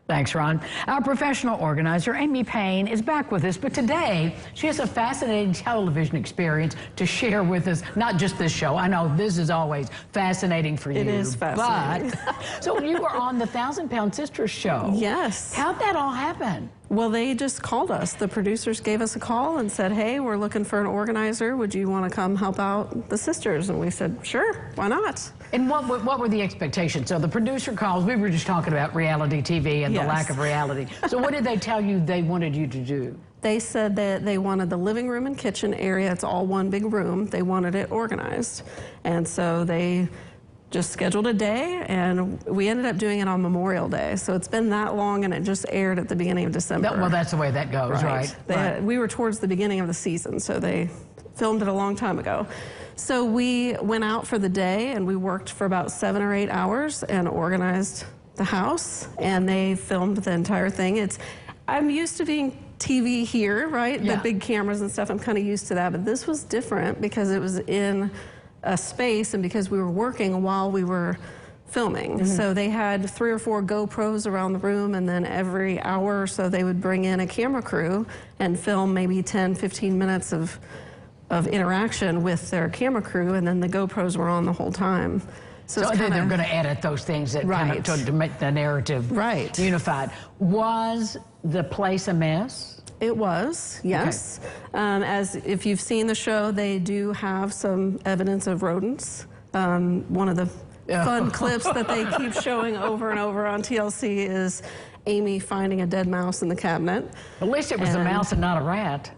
Thanks, Ron. Our professional organizer, Amy Payne, is back with us, but today she has a fascinating television experience to share with us. Not just this show. I know this is always fascinating for you. It is fascinating. But, so you were on the 1,000-Pound Sisters show. Yes. How'd that all happen? Well, they just called us. The producers gave us a call and said, hey, we're looking for an organizer. Would you want to come help out the sisters? And we said, sure, why not? And what were the expectations? So the producer calls. We were just talking about reality TV and the lack of reality. So what did they tell you they wanted you to do? They said that they wanted the living room and kitchen area. It's all one big room. They wanted it organized. And so they just scheduled a day, and we ended up doing it on Memorial Day. So it's been that long, and it just aired at the beginning of December. Well, that's the way that goes, right? We were towards the beginning of the season, so they filmed it a long time ago. So we went out for the day, and we worked for about 7 or 8 hours and organized the house, and they filmed the entire thing. I'm used to being TV here, right? Yeah. The big cameras and stuff, I'm kind of used to that, but this was different because it was in a space and because we were working while we were filming. Mm-hmm. So they had 3 or 4 GoPros around the room, and then every hour or so they would bring in a camera crew and film maybe 10, 15 minutes of interaction with their camera crew, and then the GoPros were on the whole time. So they're going to edit those things that kind of to make the narrative unified. Was the place a mess? It was, yes. Okay. As if you've seen the show, they do have some evidence of rodents. One of the fun clips that they keep showing over and over on TLC is Amy finding a dead mouse in the cabinet. At least it was a mouse and not a rat.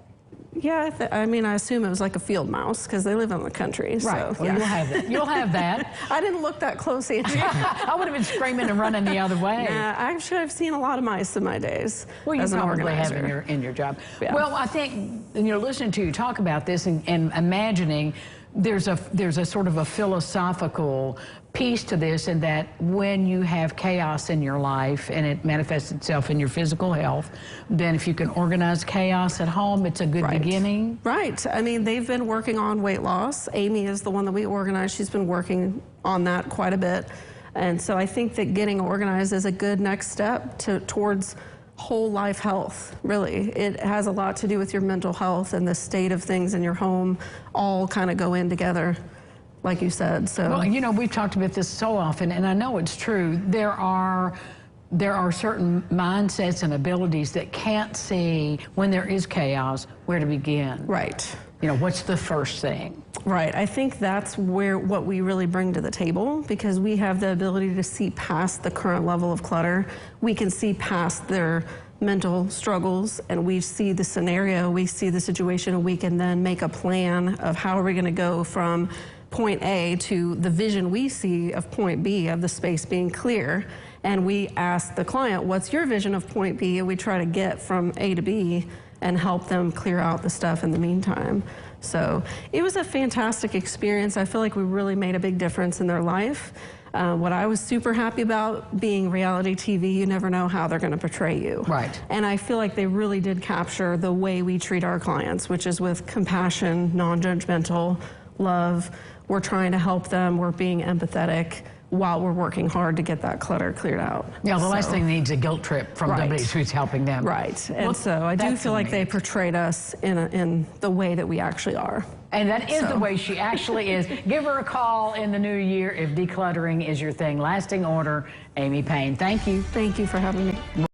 Yeah, I mean, I assume it was like a field mouse because they live in the country. Right. So, well, you'll have that. You'll have that. I didn't look that closely. I would have been screaming and running the other way. Nah, actually, I've seen a lot of mice in my days. Well, you as probably have organizer. in your job. Yeah. Well, I think listening to you talk about this and imagining there's a sort of a philosophical piece to this, in that when you have chaos in your life and it manifests itself in your physical health, then if you can organize chaos at home, it's a good beginning. Right. I mean, they've been working on weight loss. Amy is the one that we organized. She's been working on that quite a bit. And so I think that getting organized is a good next step towards whole life health, really. It has a lot to do with your mental health, and the state of things in your home all kind of go in together, like you said. So, well, we've talked about this so often, and I know it's true. There are certain mindsets and abilities that can't see, when there is chaos, where to begin. Right. What's the first thing? Right. I think that's what we really bring to the table, because we have the ability to see past the current level of clutter. We can see past their mental struggles, and we see the scenario, we see the situation, and we can then make a plan of how are we going to go from point A to the vision we see of point B, of the space being clear. And we ask the client, what's your vision of point B? And we try to get from A to B and help them clear out the stuff in the meantime. So it was a fantastic experience. I feel like we really made a big difference in their life. What I was super happy about, being reality TV, you never know how they're going to portray you. Right. And I feel like they really did capture the way we treat our clients, which is with compassion, non-judgmental, love. We're trying to help them. We're being empathetic while we're working hard to get that clutter cleared out. Yeah, the last thing needs a guilt trip from somebody who's helping them. Right. And so I do feel like they portrayed us in the way that we actually are. And that is the way she actually is. Give her a call in the new year if decluttering is your thing. Lasting order, Amy Payne. Thank you. Thank you for having me.